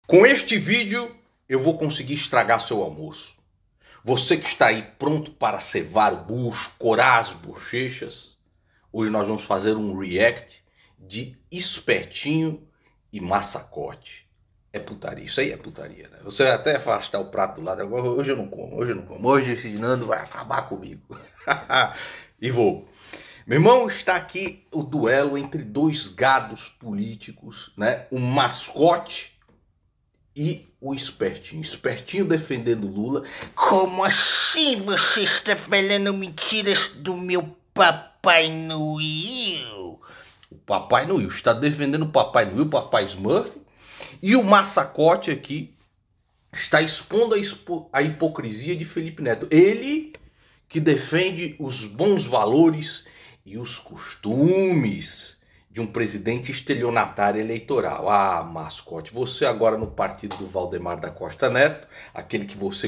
Com este vídeo, eu vou conseguir estragar seu almoço. Você que está aí pronto para cevar o bucho, corar as bochechas, hoje nós vamos fazer um react de Espertinho e Massacote. É putaria, isso aí é putaria, né? Você vai até afastar o prato do lado, agora hoje eu não como. Hoje esse Nando vai acabar comigo. E vou. Meu irmão, está aqui o duelo entre dois gados políticos, né? O Mascote e o Espertinho. Espertinho defendendo Lula. Como assim você está falando mentiras do meu Papai Noel? O Papai Noel está defendendo o Papai Noel, o Papai Smurf. E o Massacote aqui está expondo a hipocrisia de Felipe Neto. Ele que defende os bons valores e os costumes de um presidente estelionatário eleitoral. Ah, Mascote, você agora no partido do Valdemar da Costa Neto, aquele que você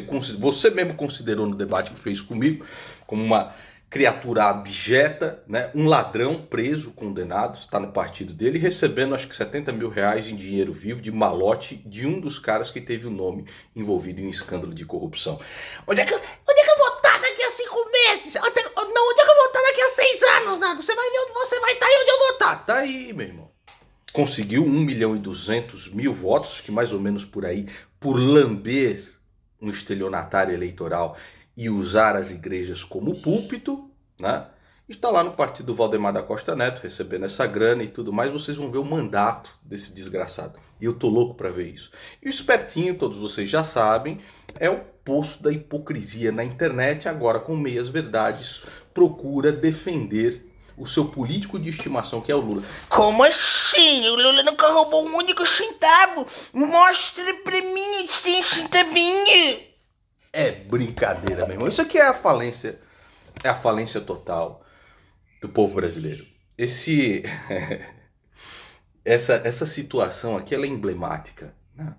mesmo considerou no debate que fez comigo como uma criatura abjeta, né? Um ladrão preso, condenado, está no partido dele, recebendo acho que 70 mil reais em dinheiro vivo de malote de um dos caras que teve o nome envolvido em um escândalo de corrupção. Onde é que eu vou estar daqui a 5 meses? Onde é que eu vou estar daqui a 6 anos, Nando? Você vai ver onde você vai estar e onde eu vou estar. Tá aí, meu irmão. Conseguiu 1.200.000 votos, que mais ou menos por aí, por lamber um estelionatário eleitoral e usar as igrejas como púlpito, né? Está lá no partido do Valdemar da Costa Neto, recebendo essa grana e tudo mais. Vocês vão ver o mandato desse desgraçado. E eu tô louco para ver isso. E o Espertinho, todos vocês já sabem, é o poço da hipocrisia na internet. Agora, com meias verdades, procura defender o seu político de estimação, que é o Lula. Como assim? O Lula nunca roubou um único centavo. Mostre pra mim esse centavinho. É brincadeira, meu irmão. Isso aqui é a falência total do povo brasileiro. Essa situação aqui ela é emblemática, né?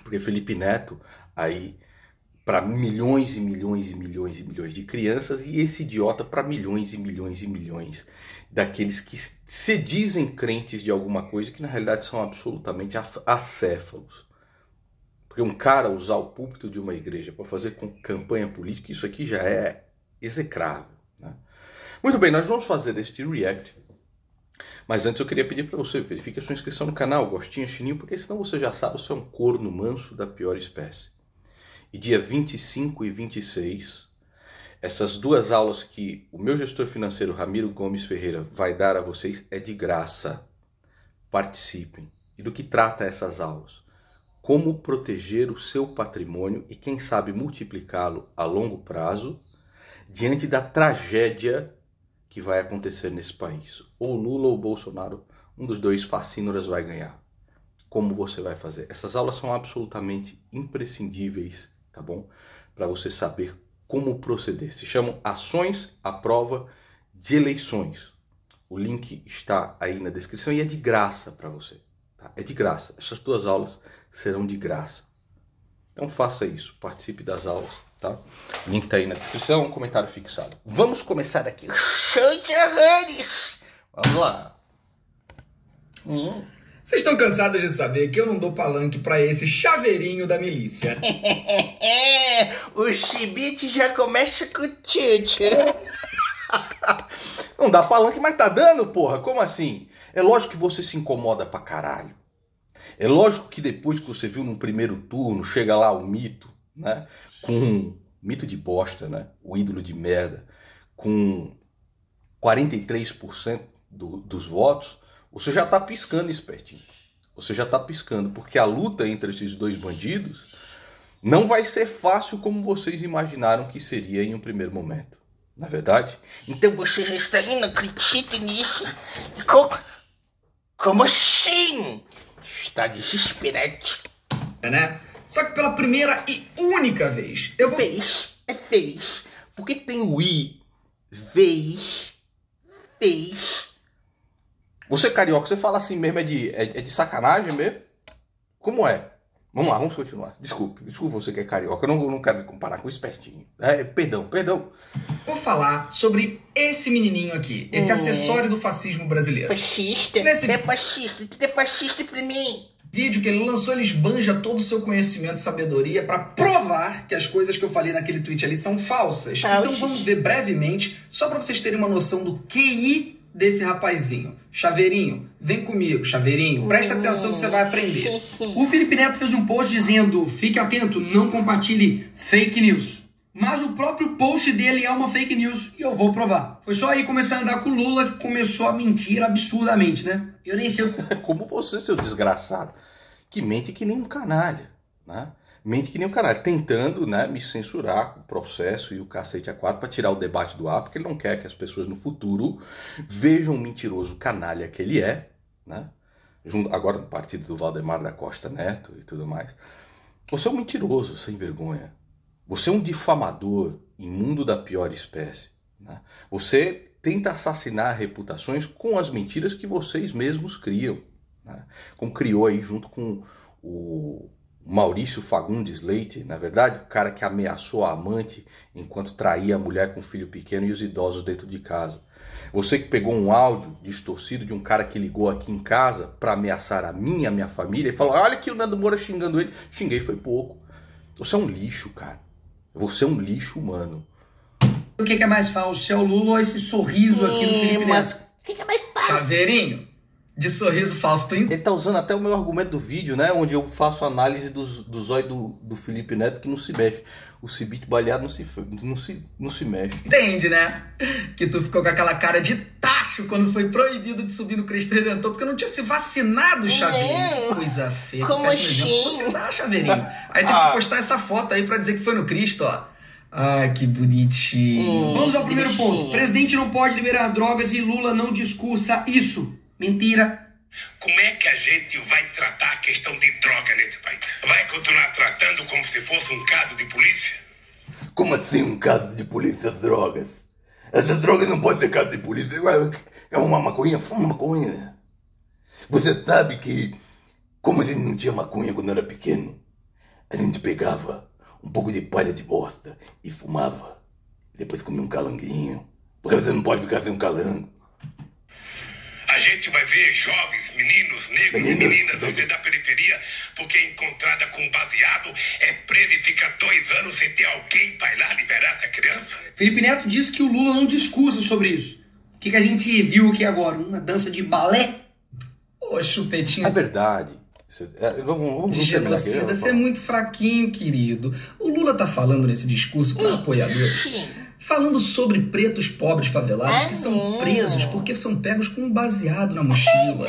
Porque Felipe Neto aí para milhões e milhões e milhões e milhões de crianças e esse idiota para milhões e milhões e milhões daqueles que se dizem crentes de alguma coisa que na realidade são absolutamente acéfalos. Porque um cara usar o púlpito de uma igreja para fazer campanha política, isso aqui já é execrável, né? Muito bem, nós vamos fazer este react. Mas antes eu queria pedir para você, verifique a sua inscrição no canal, gostinho, sininho, porque senão você já sabe, você é um corno manso da pior espécie. E dia 25 e 26, essas duas aulas que o meu gestor financeiro, Ramiro Gomes Ferreira, vai dar a vocês é de graça. Participem. E do que trata essas aulas? Como proteger o seu patrimônio e, quem sabe, multiplicá-lo a longo prazo diante da tragédia que vai acontecer nesse país. Ou Lula ou Bolsonaro, um dos dois facínoras vai ganhar. Como você vai fazer? Essas aulas são absolutamente imprescindíveis, tá bom? Para você saber como proceder. Se chamam Ações à Prova de Eleições. O link está aí na descrição e é de graça para você. Tá? É de graça. Essas duas aulas serão de graça. Então faça isso. Participe das aulas. Tá? O link está aí na descrição, um comentário fixado. Vamos começar aqui. Vamos lá. Vocês estão cansados de saber que eu não dou palanque pra esse chaveirinho da milícia. O chibite já começa com o tchutchu. Não dá palanque, mas tá dando, porra. Como assim? É lógico que você se incomoda pra caralho. É lógico que depois que você viu no primeiro turno, chega lá o mito, né? Com um mito de bosta, né? O ídolo de merda, com 43% dos votos, você já tá piscando, Espertinho. Você já tá piscando, porque a luta entre esses dois bandidos não vai ser fácil como vocês imaginaram que seria em um primeiro momento. Na verdade? Então você já está indo, acredita nisso? Como assim? Está desesperante. Né? Só que pela primeira e única vez, eu vou... Fez. Por que tem o i? Fez. Você carioca, você fala assim mesmo, é de sacanagem mesmo? Como é? Vamos lá, vamos continuar. Desculpe você que é carioca, eu não quero comparar com o Espertinho. Perdão. Vou falar sobre esse menininho aqui, esse acessório do fascismo brasileiro. Fascista? Nesse... É fascista, tudo é fascista pra mim. Vídeo que ele lançou, ele esbanja todo o seu conhecimento e sabedoria para provar que as coisas que eu falei naquele tweet ali são falsas. Então vamos ver brevemente, só para vocês terem uma noção do QI desse rapazinho. Chaveirinho, vem comigo, Chaveirinho, presta atenção que você vai aprender. O Felipe Neto fez um post dizendo: fique atento, não compartilhe fake news. Mas o próprio post dele é uma fake news e eu vou provar. Foi só aí começar a andar com o Lula que começou a mentir absurdamente, né? Eu nem sei... Como você, seu desgraçado, que mente que nem um canalha, né? Mente que nem um canalha, tentando, né, me censurar com o processo e o cacete A4 para tirar o debate do ar, porque ele não quer que as pessoas no futuro vejam o mentiroso canalha que ele é, né? Agora no partido do Valdemar da Costa Neto e tudo mais. Você é um mentiroso sem vergonha. Você é um difamador imundo da pior espécie, né? Você tenta assassinar reputações com as mentiras que vocês mesmos criam, né? Como criou aí junto com o Maurício Fagundes Leite, na verdade, o cara que ameaçou a amante enquanto traía a mulher com o filho pequeno e os idosos dentro de casa. Você que pegou um áudio distorcido de um cara que ligou aqui em casa para ameaçar a minha família e falou: olha aqui o Nando Moura xingando ele. Xinguei foi pouco. Você é um lixo, cara. Você é um lixo humano. O que é mais falso? É o Lula ou esse sorriso aqui no Felipe Neto? O que é mais falso? Chaveirinho, de sorriso falso. Ele tá usando até o meu argumento do vídeo, né? Onde eu faço análise do zóio do Felipe Neto que não se mexe. O cibite baleado não se mexe. Entende, né? Que tu ficou com aquela cara de tacho quando foi proibido de subir no Cristo Redentor porque não tinha se vacinado, Chaveirinho. Coisa feia. Como assim? Você tá, Chaveirinho? Aí tem que postar essa foto aí pra dizer que foi no Cristo, ó. Ai, que bonitinho. Vamos ao primeiro ponto. Presidente não pode liberar drogas e Lula não discursa isso. Mentira. Como é que a gente vai tratar a questão de droga nesse país? Vai continuar tratando como se fosse um caso de polícia? Como assim um caso de polícia drogas? Essas drogas não podem ser caso de polícia. É uma maconha, fuma maconha. Você sabe que, como a gente não tinha maconha quando era pequeno, a gente pegava um pouco de palha de bosta e fumava. Depois comia um calanguinho. Porque você não pode ficar sem um calango. A gente vai ver jovens, meninos, negros e meninas da periferia, porque encontrada com baseado é presa e fica 2 anos sem ter alguém para ir lá liberar essa criança. Felipe Neto disse que o Lula não discursa sobre isso. O que a gente viu aqui agora? Uma dança de balé? Ô, chupetinho. É verdade. Vamos de genocida, você é muito fraquinho, querido. O Lula tá falando nesse discurso para apoiadores, falando sobre pretos pobres favelados que são presos porque são pegos com um baseado na mochila.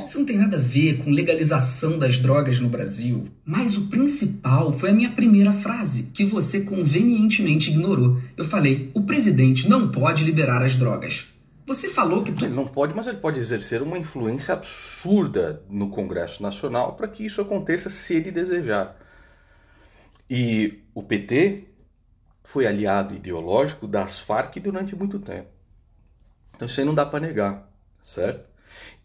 Isso não tem nada a ver com legalização das drogas no Brasil. Mas o principal foi a minha primeira frase, que você convenientemente ignorou. Eu falei: o presidente não pode liberar as drogas. Você falou que... Ele não pode, mas ele pode exercer uma influência absurda no Congresso Nacional para que isso aconteça se ele desejar. E o PT foi aliado ideológico das Farc durante muito tempo. Então isso aí não dá para negar, certo?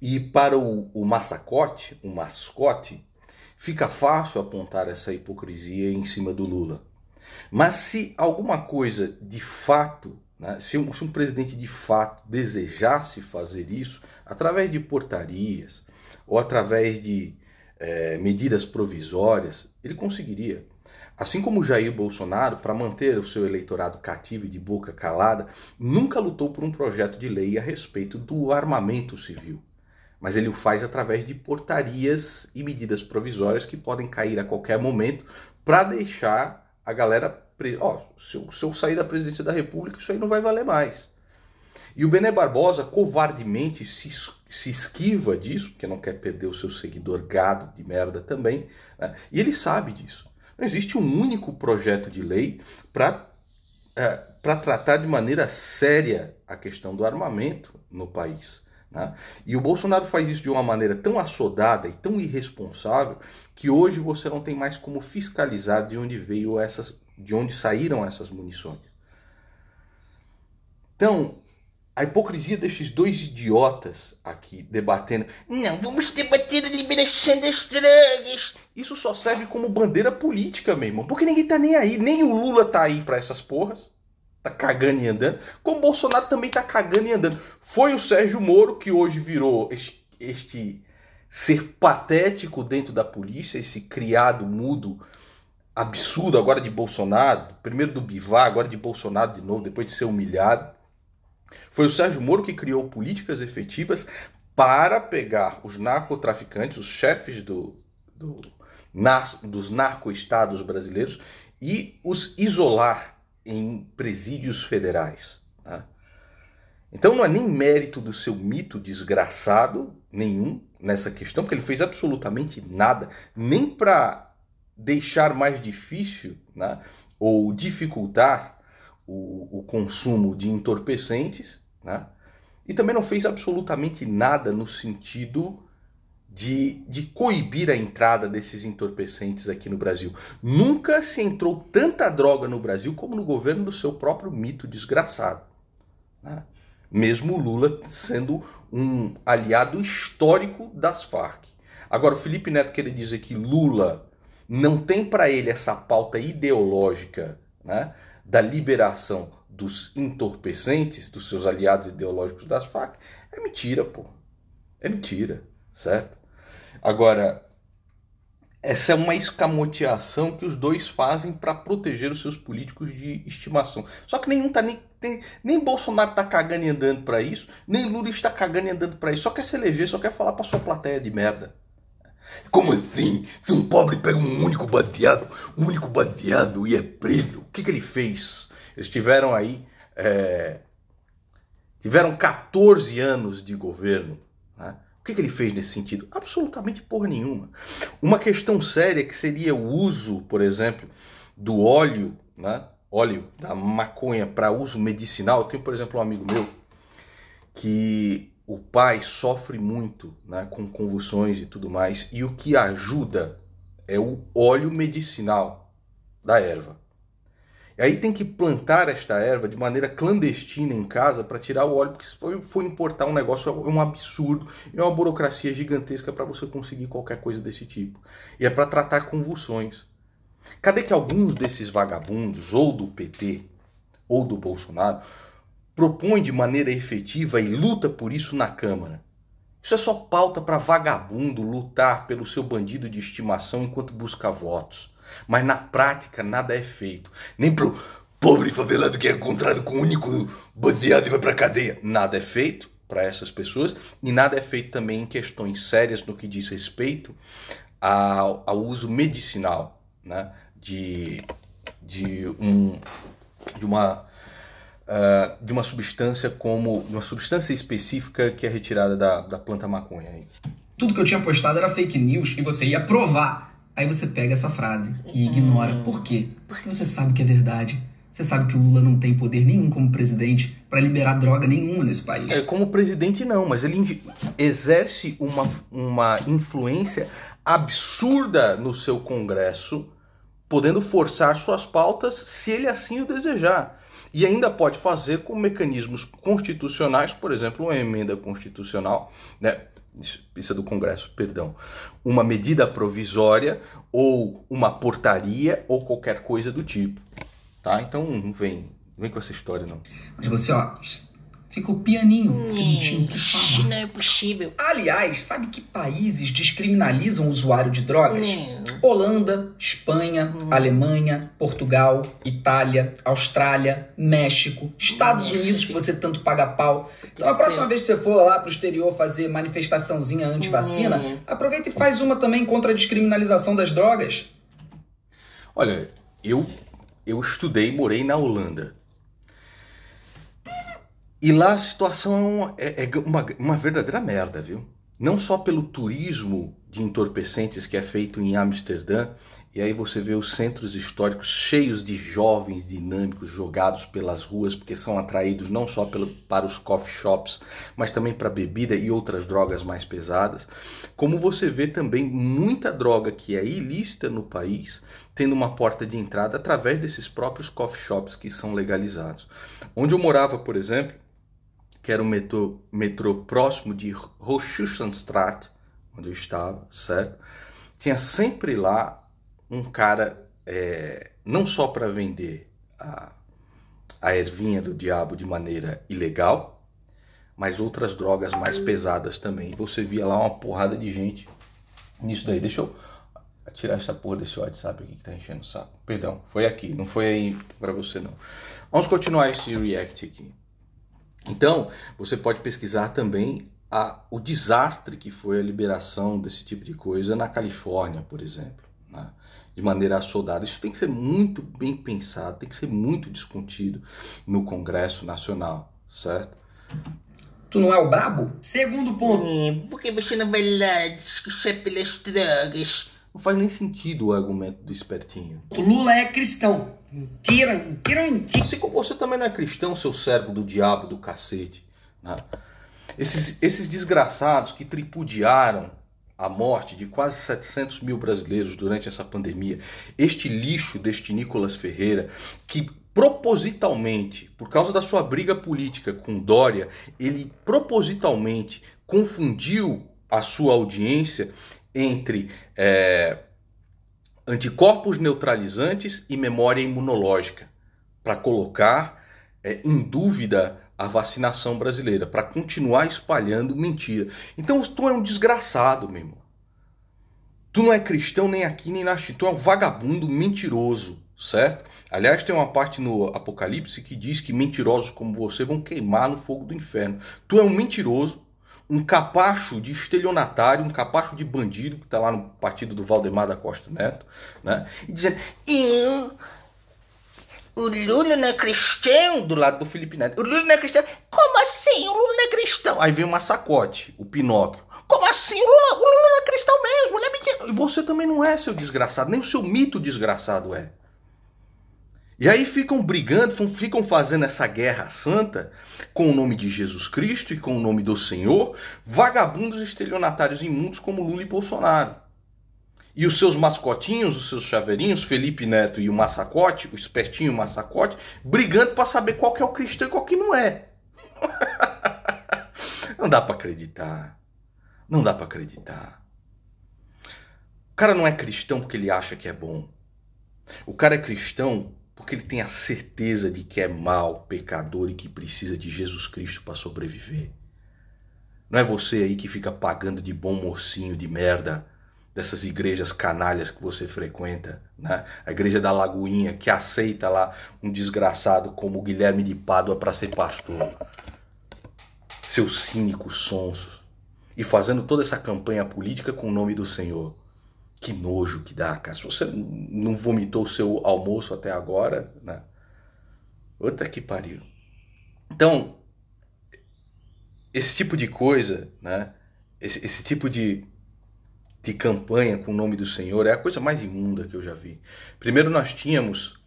E para o mascote, fica fácil apontar essa hipocrisia em cima do Lula. Mas se alguma coisa de fato, né, se um presidente de fato desejasse fazer isso, através de portarias ou através de medidas provisórias, ele conseguiria. Assim como Jair Bolsonaro, para manter o seu eleitorado cativo e de boca calada, nunca lutou por um projeto de lei a respeito do armamento civil. Mas ele o faz através de portarias e medidas provisórias que podem cair a qualquer momento para deixar a galera... se eu sair da presidência da República, isso aí não vai valer mais. E o Bené Barbosa covardemente se esquiva disso, porque não quer perder o seu seguidor gado de merda também, né? E ele sabe disso. Não existe um único projeto de lei para tratar de maneira séria a questão do armamento no país, né? E o Bolsonaro faz isso de uma maneira tão assodada e tão irresponsável que hoje você não tem mais como fiscalizar de onde saíram essas munições. Então, a hipocrisia desses dois idiotas aqui debatendo: não, vamos debater a liberação das drogas. Isso só serve como bandeira política, meu irmão. Porque ninguém tá nem aí. Nem o Lula tá aí pra essas porras. Tá cagando e andando. Como o Bolsonaro também tá cagando e andando. Foi o Sérgio Moro que hoje virou este ser patético dentro da polícia, esse criado mudo absurdo agora de Bolsonaro, primeiro do Bivar, agora de Bolsonaro de novo, depois de ser humilhado. Foi o Sérgio Moro que criou políticas efetivas para pegar os narcotraficantes, os chefes dos narcoestados brasileiros e os isolar em presídios federais. Tá? Então não é nem mérito do seu mito desgraçado nenhum nessa questão, porque ele fez absolutamente nada, nem para deixar mais difícil, né, ou dificultar o consumo de entorpecentes, né, e também não fez absolutamente nada no sentido de coibir a entrada desses entorpecentes aqui no Brasil. Nunca se entrou tanta droga no Brasil como no governo do seu próprio mito desgraçado. Né? Mesmo o Lula sendo um aliado histórico das Farc. Agora, o Felipe Neto querer dizer que Lula não tem para ele essa pauta ideológica, né, da liberação dos entorpecentes, dos seus aliados ideológicos das Farc, é mentira, pô. É mentira, certo? Agora, essa é uma escamoteação que os dois fazem para proteger os seus políticos de estimação. Só que nenhum tá nem Bolsonaro tá cagando e andando para isso, nem Lula está cagando e andando para isso. Só quer se eleger, só quer falar para sua plateia de merda. Como assim? Se um pobre pega um único baseado e é preso, o que ele fez? Eles tiveram aí, tiveram 14 anos de governo, né? O que ele fez nesse sentido? Absolutamente porra nenhuma. Uma questão séria que seria o uso, por exemplo, do óleo, né? Óleo da maconha para uso medicinal. Eu tenho, por exemplo, um amigo meu que o pai sofre muito, né, com convulsões e tudo mais, e o que ajuda é o óleo medicinal da erva. E aí tem que plantar esta erva de maneira clandestina em casa para tirar o óleo, porque se for importar um negócio é um absurdo, é uma burocracia gigantesca para você conseguir qualquer coisa desse tipo. E é para tratar convulsões. Cadê que alguns desses vagabundos, ou do PT, ou do Bolsonaro, propõe de maneira efetiva e luta por isso na Câmara? Isso é só pauta para vagabundo lutar pelo seu bandido de estimação enquanto busca votos. Mas na prática nada é feito. Nem pro pobre favelado que é encontrado com um único baseado e vai pra cadeia. Nada é feito para essas pessoas e nada é feito também em questões sérias no que diz respeito ao uso medicinal, né, de uma substância uma substância específica que é retirada da planta maconha. Tudo que eu tinha postado era fake news e você ia provar. Aí você pega essa frase e ignora. Por quê? Porque você sabe que é verdade. Você sabe que o Lula não tem poder nenhum como presidente para liberar droga nenhuma nesse país. Como presidente não, mas ele exerce uma influência absurda no seu Congresso, podendo forçar suas pautas se ele assim o desejar. E ainda pode fazer com mecanismos constitucionais, por exemplo, uma emenda constitucional, né? Isso é do Congresso, perdão. Uma medida provisória ou uma portaria ou qualquer coisa do tipo. Tá? Então não vem com essa história, não. Mas você, fica o pianinho, que não tinha o que falar. Não é possível. Aliás, sabe que países descriminalizam o usuário de drogas? Holanda, Espanha, Alemanha, Portugal, Itália, Austrália, México, Estados Unidos, que você tanto paga pau. Então a próxima vez que você for lá pro exterior fazer manifestaçãozinha anti-vacina, aproveita e faz uma também contra a descriminalização das drogas. Olha, eu estudei e morei na Holanda. E lá a situação é uma verdadeira merda, viu? Não só pelo turismo de entorpecentes que é feito em Amsterdã, e aí você vê os centros históricos cheios de jovens dinâmicos jogados pelas ruas, porque são atraídos não só para os coffee shops, mas também para bebida e outras drogas mais pesadas. Como você vê também muita droga que é ilícita no país, tendo uma porta de entrada através desses próprios coffee shops que são legalizados. Onde eu morava, por exemplo, que era um metrô próximo de Hoogstraat, onde eu estava, certo? Tinha sempre lá um cara, não só para vender a ervinha do diabo de maneira ilegal, mas outras drogas mais pesadas também. Você via lá uma porrada de gente nisso daí. Deixa eu tirar essa porra desse WhatsApp aqui que tá enchendo o saco. Perdão, foi aqui, não foi aí pra você não. Vamos continuar esse react aqui. Então, você pode pesquisar também o desastre que foi a liberação desse tipo de coisa na Califórnia, por exemplo, né? De maneira assodada. Isso tem que ser muito bem pensado, tem que ser muito discutido no Congresso Nacional, certo? Tu não é o brabo? Segundo ponto. Por que você não vai lá discutir pelas drogas? Não faz nem sentido o argumento do espertinho. O Lula é cristão. Mentira. Assim como você também não é cristão, seu servo do diabo do cacete, né? Esses desgraçados que tripudiaram a morte de quase 700 mil brasileiros durante essa pandemia, este lixo deste Nicolas Ferreira, que propositalmente, por causa da sua briga política com Dória, ele propositalmente confundiu a sua audiência entre anticorpos neutralizantes e memória imunológica, para colocar em dúvida a vacinação brasileira, para continuar espalhando mentira. Então tu é um desgraçado, meu irmão. Tu não é cristão nem aqui nem na China, tu é um vagabundo mentiroso, certo? Aliás, tem uma parte no Apocalipse que diz que mentirosos como você vão queimar no fogo do inferno. Tu é um mentiroso, um capacho de estelionatário, um capacho de bandido, que está lá no partido do Valdemar da Costa Neto, né? E dizendo, o Lula não é cristão? do lado do Felipe Neto, O Lula não é cristão? Como assim? O Lula não é cristão? aí vem o Massacote, o Pinóquio. Como assim? O Lula não é cristão mesmo, ele é mentira. E você também não é, seu desgraçado, nem o seu mito desgraçado é. E aí ficam brigando, ficam fazendo essa guerra santa com o nome de Jesus Cristo e com o nome do Senhor, vagabundos estelionatários imundos como Lula e Bolsonaro. E os seus mascotinhos, os seus chaveirinhos, Felipe Neto e o Massacote, o espertinho Massacote, brigando para saber qual que é o cristão e qual que não é. Não dá para acreditar. Não dá para acreditar. O cara não é cristão porque ele acha que é bom. O cara é cristão porque ele tem a certeza de que é mau, pecador e que precisa de Jesus Cristo para sobreviver. Não é você aí que fica pagando de bom mocinho de merda dessas igrejas canalhas que você frequenta, né? A igreja da Lagoinha, que aceita lá um desgraçado como o Guilherme de Pádua para ser pastor. Seus cínicos sonsos. E fazendo toda essa campanha política com o nome do Senhor. Que nojo que dá, cara. Se você não vomitou o seu almoço até agora, né? Outra que pariu. Então, esse tipo de coisa, né? Esse tipo de campanha com o nome do Senhor é a coisa mais imunda que eu já vi. Primeiro nós tínhamos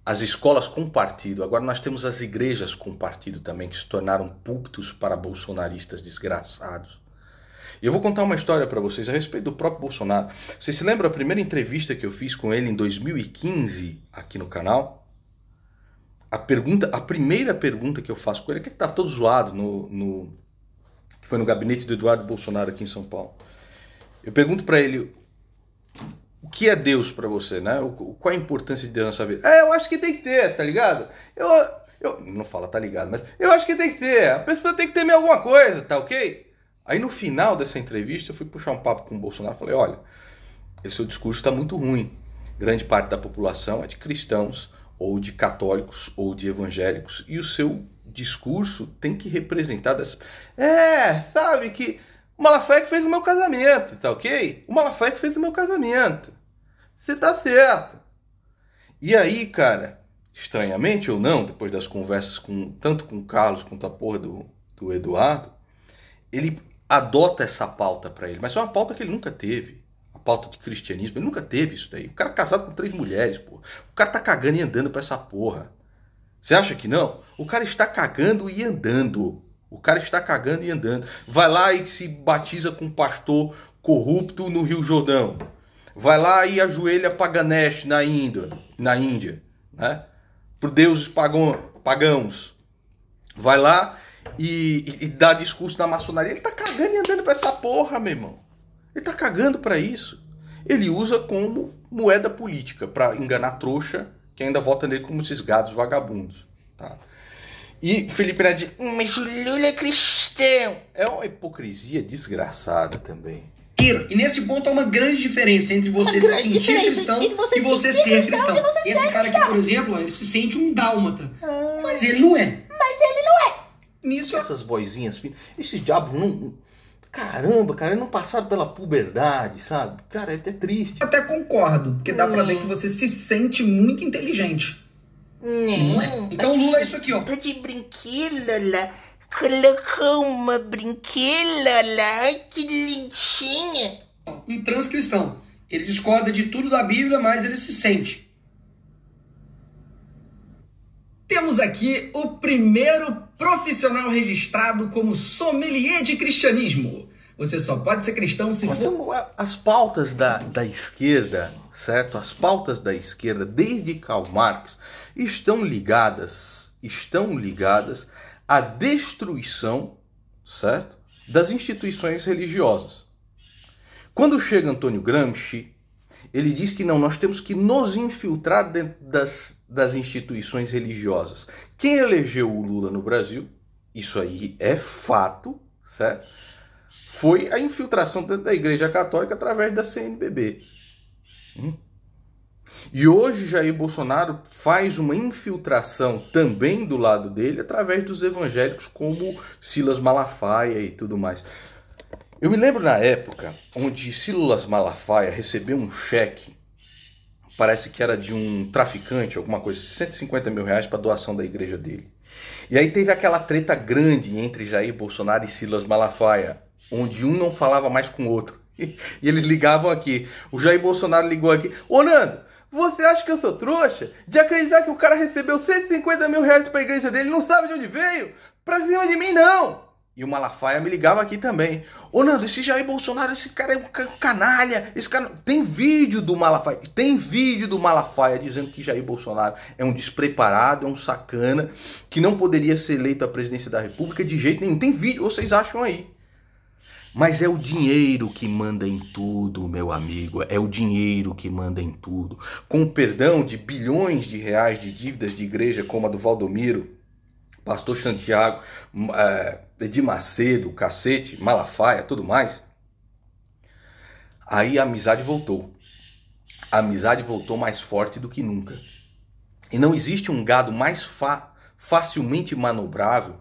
as escolas com partido, agora nós temos as igrejas com partido também, que se tornaram púlpitos para bolsonaristas desgraçados. E eu vou contar uma história para vocês a respeito do próprio Bolsonaro. Vocês se lembram a primeira entrevista que eu fiz com ele em 2015 aqui no canal? A primeira pergunta que eu faço com ele, que estava todo zoado, que foi no gabinete do Eduardo Bolsonaro aqui em São Paulo. Eu pergunto para ele, o que é Deus para você, né? Qual é a importância de Deus na sua vida? Eu acho que tem que ter, tá ligado? Eu não fala tá ligado, mas eu acho que tem que ter. A pessoa tem que temer alguma coisa, tá ok? Aí no final dessa entrevista eu fui puxar um papo com o Bolsonaro e falei, olha, esse seu discurso está muito ruim. Grande parte da população é de cristãos, ou de católicos, ou de evangélicos. E o seu discurso tem que representar dessa... sabe que o Malafaia que fez o meu casamento, tá ok? O Malafaia que fez o meu casamento. Você tá certo. E aí, cara, estranhamente ou não, depois das conversas tanto com o Carlos quanto a porra do Eduardo, ele adota essa pauta para ele, mas é uma pauta que ele nunca teve, a pauta de cristianismo, ele nunca teve isso daí. O cara é casado com 3 mulheres, porra. O cara tá cagando e andando pra essa porra. Você acha que não? O cara está cagando e andando. O cara está cagando e andando. Vai lá e se batiza com um pastor corrupto no Rio Jordão. Vai lá e ajoelha pra Ganesh na Índia, né? Por deuses pagãos. Vai lá e dá discurso na maçonaria. Ele tá cagando e andando pra essa porra, meu irmão. Ele tá cagando pra isso. Ele usa como moeda política pra enganar trouxa que ainda vota nele como esses gados vagabundos, tá? E Felipe Neto diz, mas o Lula é cristão. é uma hipocrisia desgraçada também. E nesse ponto há uma grande diferença entre você se sentir cristão e você ser cristão. Esse cara aqui, por exemplo, ele se sente um dálmata, mas ele não é. Nisso, Essas vozinhas finas, esses diabos não... Caramba, cara, eles não passaram pela puberdade, sabe? Cara, é até triste. eu até concordo, porque dá pra ver que você se sente muito inteligente. Não é? Então o Lula é isso aqui, ó. Tá de brinquedo, Lula. Colocou uma brinquedo, Lula. Ai, que lindinha. Um transcristão. Ele discorda de tudo da Bíblia, mas ele se sente. Temos aqui o primeiro profissional registrado como sommelier de cristianismo. Você só pode ser cristão se for... As pautas da esquerda, certo? As pautas da esquerda, desde Karl Marx, estão ligadas à destruição, certo? Das instituições religiosas. Quando chega Antônio Gramsci, ele diz que não, nós temos que nos infiltrar dentro das instituições religiosas. Quem elegeu o Lula no Brasil, isso aí é fato, certo? Foi a infiltração dentro da Igreja Católica através da CNBB. E hoje Jair Bolsonaro faz uma infiltração também do lado dele através dos evangélicos como Silas Malafaia e tudo mais. Eu me lembro na época onde Silas Malafaia recebeu um cheque, parece que era de um traficante, alguma coisa, 150 mil reais para doação da igreja dele. E aí teve aquela treta grande entre Jair Bolsonaro e Silas Malafaia, onde um não falava mais com o outro. E eles ligavam aqui. O Jair Bolsonaro ligou aqui. Ô Nando, você acha que eu sou trouxa de acreditar que o cara recebeu 150 mil reais para a igreja dele e não sabe de onde veio? Pra cima de mim não! E o Malafaia me ligava aqui também. Ô Nando, esse Jair Bolsonaro, esse cara é um canalha. Esse cara... Tem vídeo do Malafaia dizendo que Jair Bolsonaro é um despreparado, é um sacana, que não poderia ser eleito à presidência da República de jeito nenhum. Tem vídeo, vocês acham aí. Mas é o dinheiro que manda em tudo, meu amigo. É o dinheiro que manda em tudo. Com o perdão de bilhões de reais de dívidas de igreja como a do Valdomiro, Pastor Santiago, Edir Macedo, Cacete, Malafaia, tudo mais. Aí a amizade voltou. A amizade voltou mais forte do que nunca. E não existe um gado mais facilmente manobrável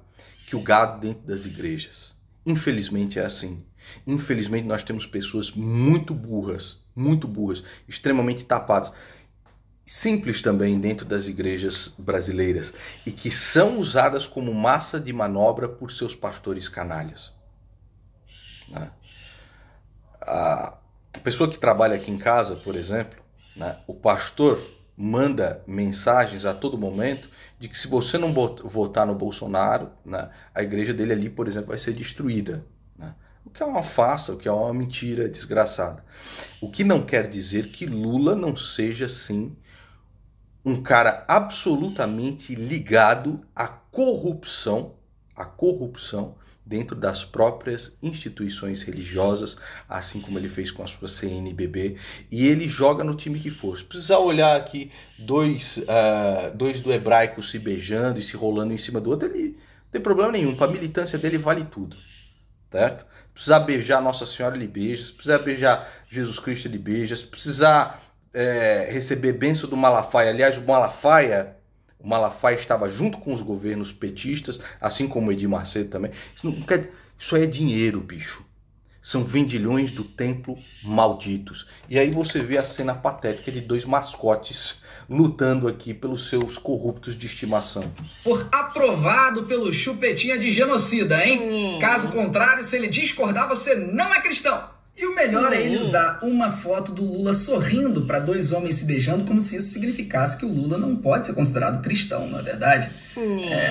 que o gado dentro das igrejas. Infelizmente é assim. Infelizmente nós temos pessoas muito burras, extremamente tapadas. Simples também dentro das igrejas brasileiras e que são usadas como massa de manobra por seus pastores canalhas. Né? A pessoa que trabalha aqui em casa, por exemplo, né? O pastor manda mensagens a todo momento de que se você não votar no Bolsonaro, né? A igreja dele ali, por exemplo, vai ser destruída. Né? O que é uma farsa, o que é uma mentira desgraçada. O que não quer dizer que Lula não seja, sim, um cara absolutamente ligado à corrupção dentro das próprias instituições religiosas, assim como ele fez com a sua CNBB, e ele joga no time que for. Se precisar olhar aqui dois do hebraico se beijando e se rolando em cima do outro, ele não tem problema nenhum, para a militância dele vale tudo, certo? Se precisar beijar Nossa Senhora, ele beija. Se precisar beijar Jesus Cristo, ele beija. Se precisar receber bênção do Malafaia. Aliás, o Malafaia estava junto com os governos petistas, assim como o Edir Macedo também. Isso aí é dinheiro, bicho. São vendilhões do templo malditos. E aí você vê a cena patética de dois mascotes lutando aqui pelos seus corruptos de estimação. Por aprovado pelo Chupetinha de genocida, hein? Caso contrário, se ele discordar, você não é cristão. E o melhor é ele usar uma foto do Lula sorrindo para dois homens se beijando, como se isso significasse que o Lula não pode ser considerado cristão, não é verdade?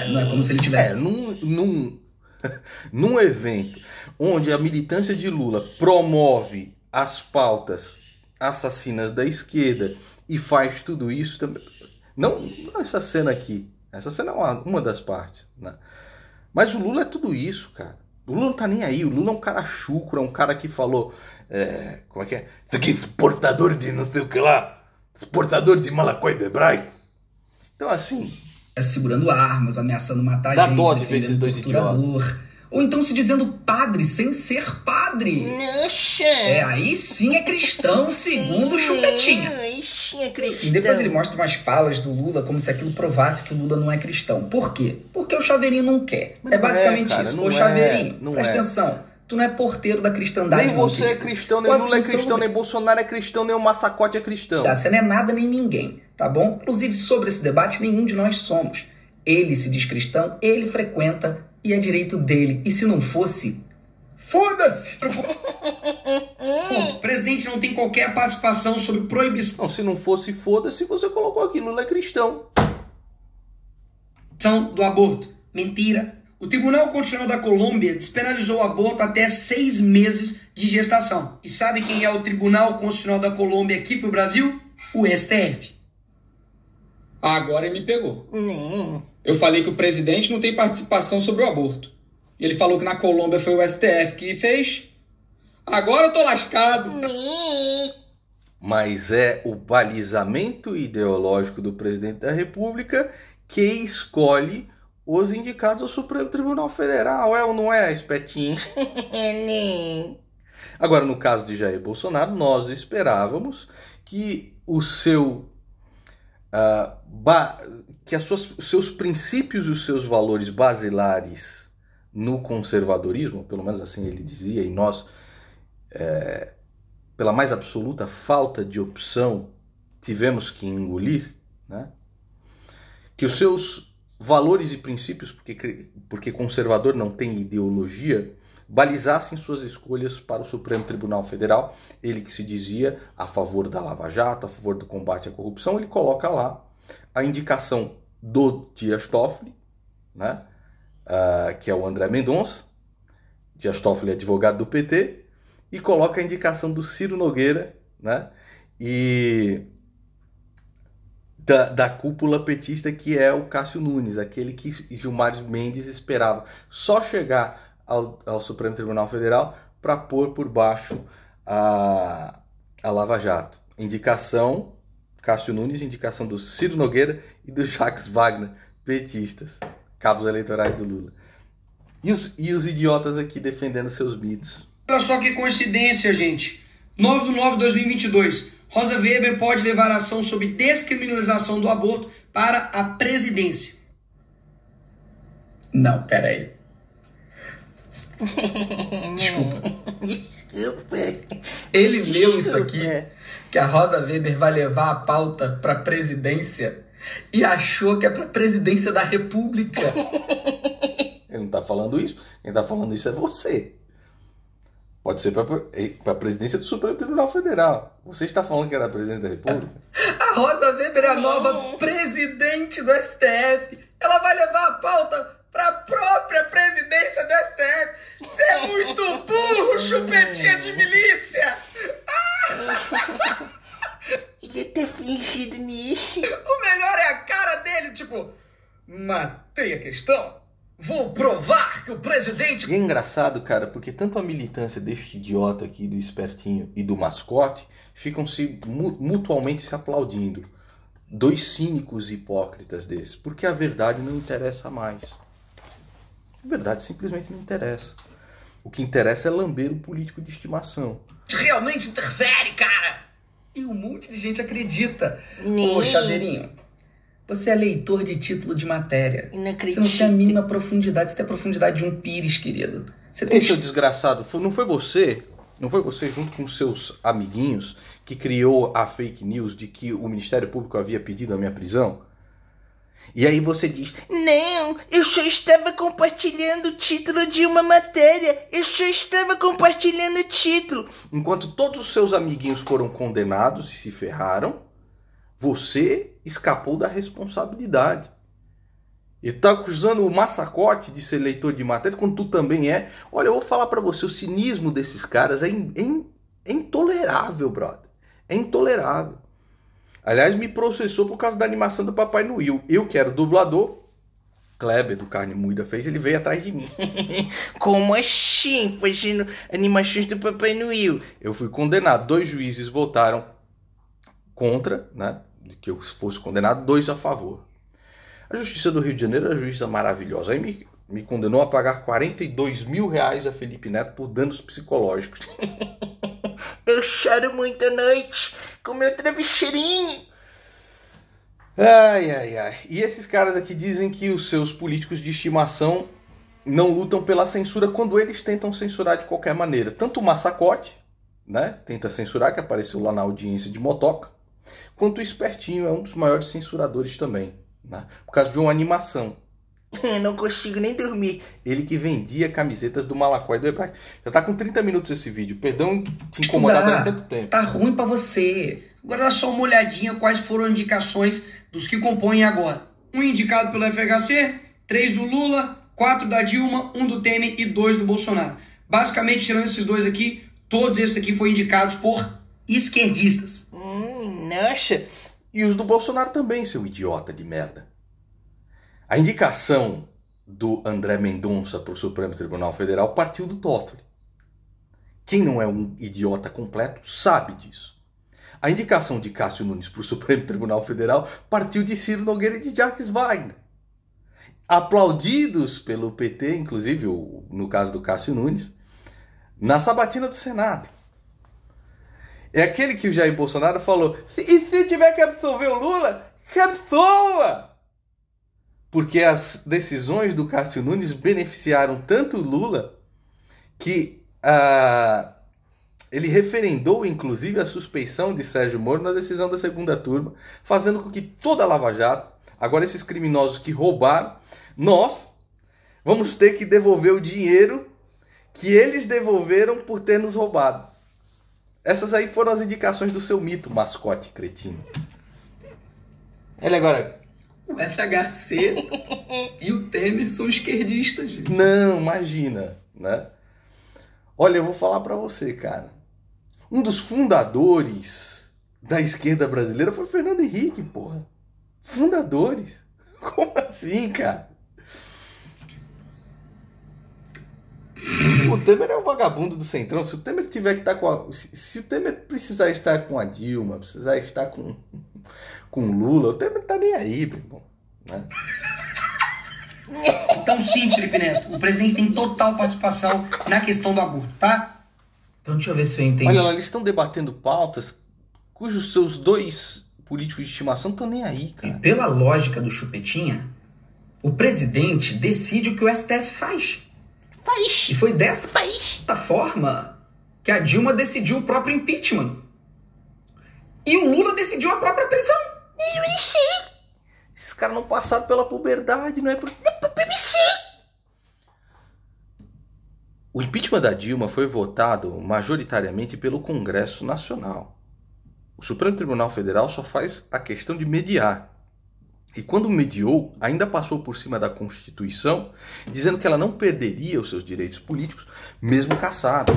Não é como se ele tivesse... Num evento onde a militância de Lula promove as pautas assassinas da esquerda e faz tudo isso também... Não essa cena aqui. Essa cena é uma das partes, né? Mas o Lula é tudo isso, cara. O Lula não tá nem aí, o Lula é um cara chucro, é um cara que falou, como é que é? Isso aqui é exportador de não sei o que lá, exportador de malacói do hebraico. Então assim... segurando armas, ameaçando matar Dá gente, dó de ver esses defendendo dois torturador, ou então se dizendo padre sem ser padre. Nossa! Aí sim é cristão, segundo o Chupetinha. Aí sim é cristão. E depois ele mostra umas falas do Lula como se aquilo provasse que o Lula não é cristão. Por quê? Porque o Chaveirinho não quer. Mas É basicamente cara, isso. não Ô Chaveirinho, não presta atenção. Tu não é porteiro da cristandade. Nem você é cristão, nem Lula é cristão, nem Bolsonaro é cristão, nem o Massacote é cristão. Você não é nada nem ninguém, tá bom? Inclusive, sobre esse debate, nenhum de nós somos. Ele se diz cristão, ele frequenta e é direito dele. E se não fosse, foda-se! O presidente não tem qualquer participação sobre proibição Não, se não fosse, foda-se, você colocou aqui, Lula é cristão. do aborto. Mentira. O Tribunal Constitucional da Colômbia despenalizou o aborto até 6 meses de gestação. E sabe quem é o Tribunal Constitucional da Colômbia aqui pro Brasil? O STF. Agora ele me pegou. Não. Eu falei que o presidente não tem participação sobre o aborto. E ele falou que na Colômbia foi o STF que fez. Agora eu tô lascado. Não. Mas é o balizamento ideológico do presidente da República que escolhe os indicados ao Supremo Tribunal Federal. É ou não é, espetinho? Não. Agora, no caso de Jair Bolsonaro, nós esperávamos que o seu... que os seus princípios e os seus valores basilares no conservadorismo, pelo menos assim ele dizia, e nós, pela mais absoluta falta de opção, tivemos que engolir, né? Que os seus valores e princípios, porque conservador não tem ideologia, balizassem suas escolhas para o Supremo Tribunal Federal. Ele que se dizia a favor da Lava Jato, a favor do combate à corrupção, ele coloca lá a indicação do Dias Toffoli, né? Que é o André Mendonça. Dias Toffoli é advogado do PT, e coloca a indicação do Ciro Nogueira, né? E da cúpula petista, que é o Cássio Nunes, aquele que Gilmar Mendes esperava só chegar ao Supremo Tribunal Federal para pôr por baixo a Lava Jato. Indicação Cássio Nunes, indicação do Ciro Nogueira e do Jacques Wagner, petistas, cabos eleitorais do Lula. E os idiotas aqui defendendo seus mitos. Olha só que coincidência, gente. 9/9/2022. Rosa Weber pode levar ação sobre descriminalização do aborto para a presidência. Não, peraí. Desculpa. Ele leu isso aqui, que a Rosa Weber vai levar a pauta para a presidência e achou que é para a presidência da República. Ele não está falando isso. Quem está falando isso é você. Pode ser para a presidência do Supremo Tribunal Federal. Você está falando que é da presidência da República? A Rosa Weber é a nova presidente do STF. Ela vai levar a pauta para a própria presidência do STF. Você é muito burro, chupetinha de milícia. Ele tá fingido nisso. O melhor é a cara dele, tipo... Matei a questão. Vou provar que o presidente... E é engraçado, cara, porque tanto a militância deste idiota aqui, do espertinho, e do mascote, ficam mutuamente se aplaudindo. Dois cínicos hipócritas desses. Porque a verdade não interessa mais. A verdade simplesmente não interessa. O que interessa é lamber o político de estimação. Realmente interfere, cara! E um monte de gente acredita. Nem. Ô, Chaveirinho, você é leitor de título de matéria. Não acredito. Você não tem a mínima profundidade. Você tem a profundidade de um pires, querido. Você Ô, seu desgraçado, não foi você junto com seus amiguinhos que criou a fake news de que o Ministério Público havia pedido a minha prisão? E aí você diz: Não, eu só estava compartilhando o título de uma matéria. Eu só estava compartilhando o título. Enquanto todos os seus amiguinhos foram condenados e se ferraram, você escapou da responsabilidade. E tá acusando o massacote de ser leitor de matéria, quando tu também é. Olha, eu vou falar pra você, o cinismo desses caras é intolerável, brother. É intolerável. Aliás, me processou por causa da animação do Papai Noel. Eu que era o dublador, Kleber do Carne Moída fez, ele veio atrás de mim. Como assim, fazendo animações do Papai Noel? Eu fui condenado. 2 juízes votaram contra, né, de que eu fosse condenado, 2 a favor. A Justiça do Rio de Janeiro é uma justiça maravilhosa. Aí me condenou a pagar R$42 mil a Felipe Neto por danos psicológicos. Eu choro muito à noite com meu travesseirinho. Ai, ai, ai. E esses caras aqui dizem que os seus políticos de estimação não lutam pela censura quando eles tentam censurar de qualquer maneira. Tanto o Massacote, né, tenta censurar, que apareceu lá na audiência de Motoca, quanto o Espertinho é um dos maiores censuradores também, né, por causa de uma animação. Não consigo nem dormir. Ele que vendia camisetas do Malacói do Hebraico. Já tá com 30 minutos esse vídeo. Perdão te incomodar durante tanto tempo. Tá ruim pra você. Agora dá só uma olhadinha quais foram as indicações dos que compõem agora. 1 indicado pelo FHC, 3 do Lula, 4 da Dilma, 1 do Temer e 2 do Bolsonaro. Basicamente, tirando esses dois aqui, todos esses aqui foram indicados por esquerdistas. Nossa. E os do Bolsonaro também, seu idiota de merda. A indicação do André Mendonça para o Supremo Tribunal Federal partiu do Toffoli. Quem não é um idiota completo sabe disso. A indicação de Cássio Nunes para o Supremo Tribunal Federal partiu de Ciro Nogueira e de Jacques Wagner. Aplaudidos pelo PT, inclusive no caso do Cássio Nunes, na sabatina do Senado. É aquele que o Jair Bolsonaro falou, e se tiver que absolver o Lula, que absolva! Porque as decisões do Cássio Nunes beneficiaram tanto o Lula que ele referendou, inclusive, a suspeição de Sérgio Moro na decisão da segunda turma, fazendo com que toda a Lava Jato, agora esses criminosos que roubaram, nós vamos ter que devolver o dinheiro que eles devolveram por ter nos roubado. Essas aí foram as indicações do seu mito, mascote cretino. Ele agora... O FHC e o Temer são esquerdistas, gente. Não, imagina, né? Olha, eu vou falar pra você, cara. Um dos fundadores da esquerda brasileira foi Fernando Henrique, porra. Fundadores? Como assim, cara? O Temer é um vagabundo do Centrão. Se o Temer tiver que estar com se o Temer precisar estar com a Dilma, precisar estar com o Lula, o Temer tá nem aí, meu irmão, né? Então sim, Felipe Neto, o presidente tem total participação na questão do aborto, tá? Então deixa eu ver se eu entendi. Olha lá, eles estão debatendo pautas cujos seus dois políticos de estimação estão nem aí, cara. E pela lógica do Chupetinha, o presidente decide o que o STF faz. E foi dessa forma que a Dilma decidiu o próprio impeachment. E o Lula decidiu a própria prisão. Esses caras não passaram pela puberdade, não é por... O impeachment da Dilma foi votado majoritariamente pelo Congresso Nacional. O Supremo Tribunal Federal só faz a questão de mediar. E quando mediou, ainda passou por cima da Constituição, dizendo que ela não perderia os seus direitos políticos, mesmo cassada.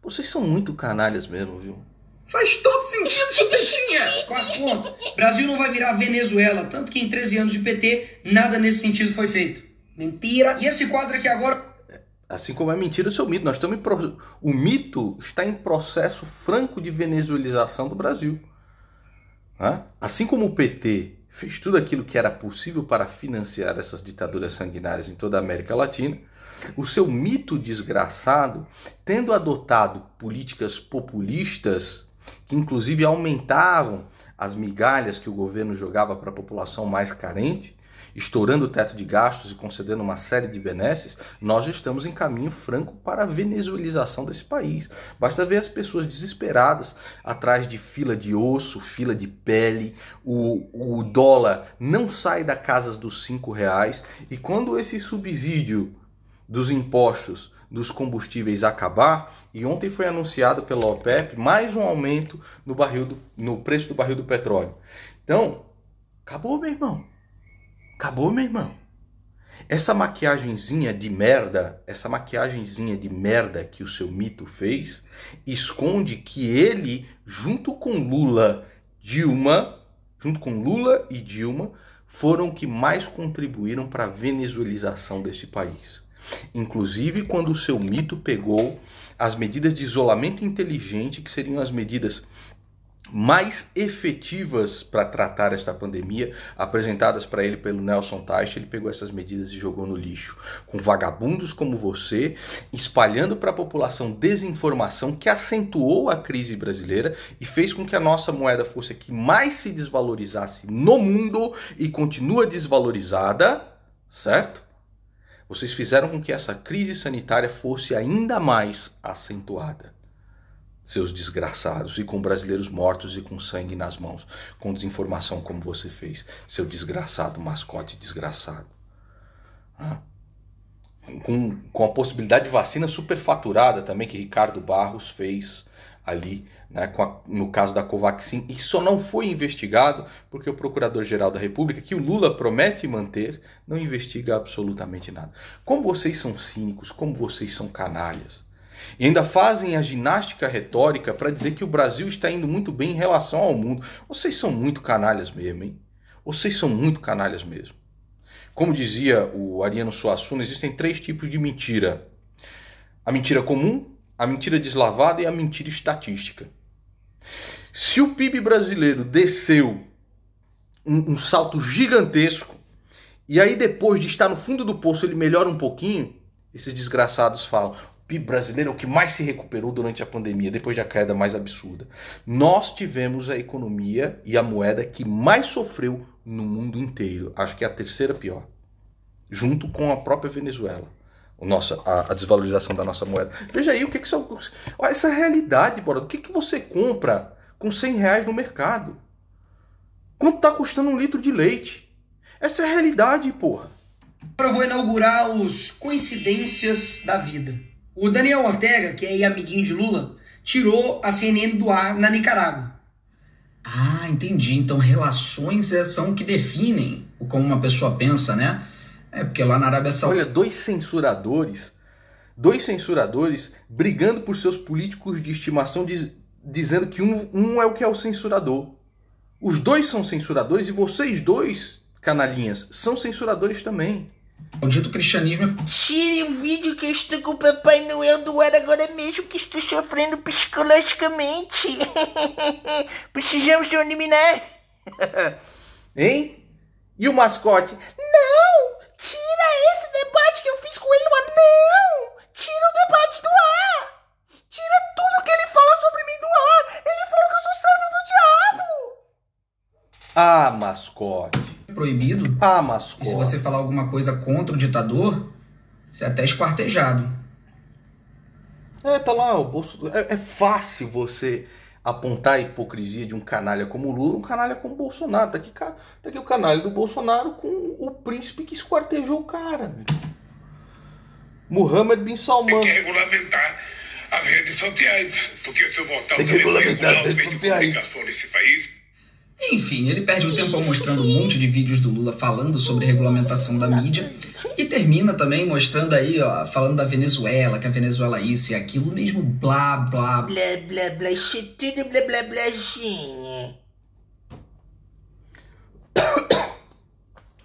Vocês são muito canalhas mesmo, viu? Faz todo sentido, Chupetinha! 4 pontos. Brasil não vai virar Venezuela, tanto que em 13 anos de PT, nada nesse sentido foi feito. Mentira! E esse quadro aqui agora... Assim como é mentira o seu mito. Nós estamos O mito está em processo franco de venezuelização do Brasil. Assim como o PT fez tudo aquilo que era possível para financiar essas ditaduras sanguinárias em toda a América Latina, o seu mito desgraçado, tendo adotado políticas populistas que inclusive aumentavam as migalhas que o governo jogava para a população mais carente, estourando o teto de gastos e concedendo uma série de benesses, nós estamos em caminho franco para a venezuelização desse país. Basta ver as pessoas desesperadas atrás de fila de osso, fila de pele, o dólar não sai da casa dos R$5, e quando esse subsídio dos impostos dos combustíveis acabar, e ontem foi anunciado pela OPEP mais um aumento no preço do barril do petróleo. Então, acabou, meu irmão. Acabou, meu irmão. Essa maquiagenzinha de merda que o seu mito fez, esconde que ele, junto com Lula e Dilma, foram que mais contribuíram para a venezuelização desse país. Inclusive quando o seu mito pegou as medidas de isolamento inteligente, que seriam as medidas mais efetivas para tratar esta pandemia, apresentadas para ele pelo Nelson Teich, ele pegou essas medidas e jogou no lixo. Com vagabundos como você, espalhando para a população desinformação que acentuou a crise brasileira e fez com que a nossa moeda fosse a que mais se desvalorizasse no mundo e continua desvalorizada, certo? Vocês fizeram com que essa crise sanitária fosse ainda mais acentuada. Seus desgraçados, e com brasileiros mortos e com sangue nas mãos, com desinformação como você fez, seu desgraçado mascote desgraçado. Com a possibilidade de vacina superfaturada também, que Ricardo Barros fez ali, né, no caso da Covaxin, e só não foi investigado porque o Procurador-Geral da República, que o Lula promete manter, não investiga absolutamente nada. Como vocês são cínicos, como vocês são canalhas. E ainda fazem a ginástica retórica para dizer que o Brasil está indo muito bem em relação ao mundo. Vocês são muito canalhas mesmo, hein? Vocês são muito canalhas mesmo. Como dizia o Ariano Suassuna, existem 3 tipos de mentira. A mentira comum, a mentira deslavada e a mentira estatística. Se o PIB brasileiro desceu um salto gigantesco, e aí depois de estar no fundo do poço ele melhora um pouquinho, esses desgraçados falam: o PIB brasileiro é o que mais se recuperou durante a pandemia, depois da queda mais absurda. Nós tivemos a economia e a moeda que mais sofreu no mundo inteiro. Acho que é a 3ª pior. Junto com a própria Venezuela. A desvalorização da nossa moeda. Veja aí o que são. Olha essa realidade, bora. O que você compra com R$100 no mercado? Quanto está custando um litro de leite? Essa é a realidade, porra. Agora eu vou inaugurar os Coincidências da Vida. O Daniel Ortega, que é amiguinho de Lula, tirou a CNN do ar na Nicarágua. Ah, entendi. Então relações são o que definem como uma pessoa pensa, né? É porque lá na Arábia Saudita... Olha, dois censuradores brigando por seus políticos de estimação, dizendo que um é o que é o censurador. Os dois são censuradores e vocês dois, canalinhas, são censuradores também. O dito cristianismo... Tire o vídeo que eu estou com o Papai Noel do ar agora mesmo, que estou sofrendo psicologicamente. Precisamos de eliminar. Hein? E o mascote? Não! Tira esse debate que eu fiz com ele no ar. Não! Tira o debate do ar! Tira tudo que ele fala sobre mim do ar! Ele falou que eu sou servo do diabo! Ah, mascote. Proibido. Ah, mascote. E se você falar alguma coisa contra o ditador, você é até esquartejado. Tá lá o Bolsonaro. É fácil você apontar a hipocrisia de um canalha como o Lula, um canalha como o Bolsonaro. Tá aqui o canalha do Bolsonaro com o príncipe que esquartejou o cara. Mohammed bin Salman. Tem que regulamentar as redes sociais, porque se eu voltar tem que regulamentar as redes sociais nesse país. Enfim, ele perde o tempo mostrando um monte de vídeos do Lula falando sobre regulamentação da mídia e termina também mostrando aí, ó, falando da Venezuela, que a Venezuela é isso e aquilo, mesmo blá, blá, blá. Blá, blá, blá, tudo blá, blá, blázinha.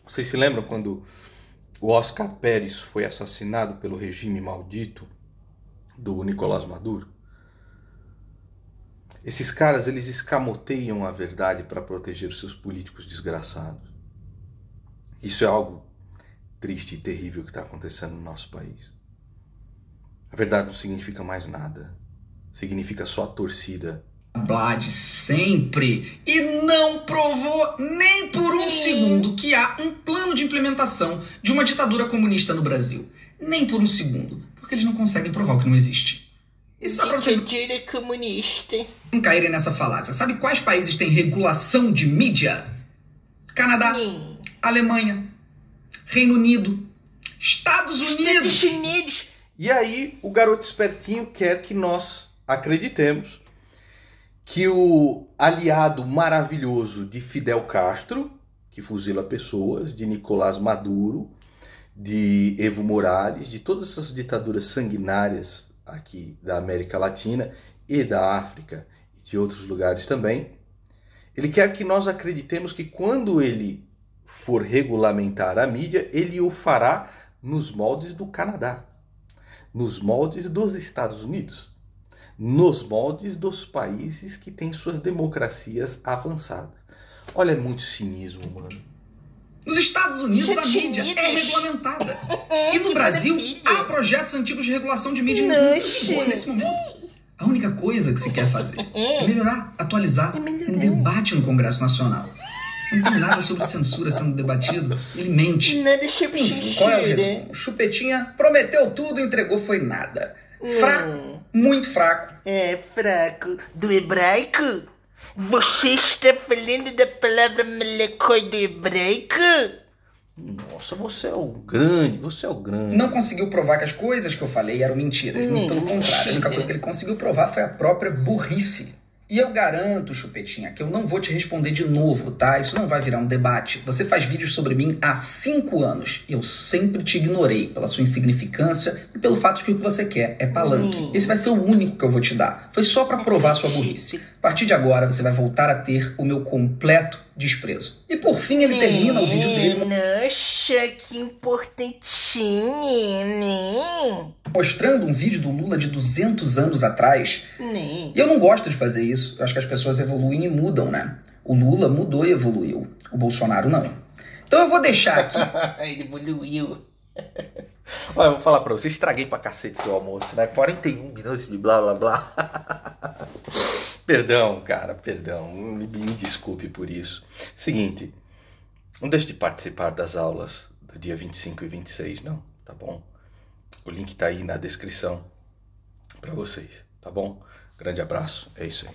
Vocês se lembram quando o Oscar Pérez foi assassinado pelo regime maldito do Nicolás Maduro? Esses caras, eles escamoteiam a verdade para proteger os seus políticos desgraçados. Isso é algo triste e terrível que está acontecendo no nosso país. A verdade não significa mais nada. Significa só a torcida. Blá de sempre. E não provou nem por um segundo que há um plano de implementação de uma ditadura comunista no Brasil. Nem por um segundo. Porque eles não conseguem provar o que não existe. E só pra você... Ditadura comunista. Não caírem nessa falácia. Sabe quais países têm regulação de mídia? Canadá, Alemanha, Reino Unido, Estados Unidos. E aí o garoto espertinho quer que nós acreditemos que o aliado maravilhoso de Fidel Castro, que fuzila pessoas, de Nicolás Maduro, de Evo Morales, de todas essas ditaduras sanguinárias aqui da América Latina e da África e de outros lugares também, ele quer que nós acreditemos que quando ele for regulamentar a mídia, ele o fará nos moldes do Canadá, nos moldes dos Estados Unidos, nos moldes dos países que têm suas democracias avançadas. Olha, é muito cinismo, mano. Nos Estados Unidos, a mídia é regulamentada. E no Brasil, há projetos antigos de regulação de mídia nesse momento. A única coisa que se quer fazer é melhorar, atualizar um debate no Congresso Nacional. Não tem nada sobre censura sendo debatido. Ele mente. Nada Chupetinha. Qual é o resumo? Chupetinha prometeu tudo, entregou foi nada. Fraco, muito fraco. É, fraco. Do hebraico? Você está falando da palavra melecói do hebraico? Nossa, você é o grande. Não conseguiu provar que as coisas que eu falei eram mentiras. Pelo contrário, a única coisa que ele conseguiu provar foi a própria burrice. E eu garanto, Chupetinha, que eu não vou te responder de novo, tá? Isso não vai virar um debate. Você faz vídeos sobre mim há 5 anos. Eu sempre te ignorei pela sua insignificância e pelo fato de que o que você quer é palanque. Esse vai ser o único que eu vou te dar. Foi só pra provar sua burrice. A partir de agora, você vai voltar a ter o meu completo desprezo. E por fim, ele termina o vídeo dele... Nossa, que importantinho, né? Mostrando um vídeo do Lula de 200 anos atrás. E eu não gosto de fazer isso. Eu acho que as pessoas evoluem e mudam, né? O Lula mudou e evoluiu. O Bolsonaro não. Então eu vou deixar aqui... Ele evoluiu. Olha, eu vou falar pra você, estraguei pra cacete seu almoço, né? 41 minutos de blá blá blá. Perdão, cara, perdão. Me desculpe por isso. Seguinte, não deixe de participar das aulas do dia 25 e 26, não, tá bom? O link tá aí na descrição pra vocês, tá bom? Grande abraço, é isso aí.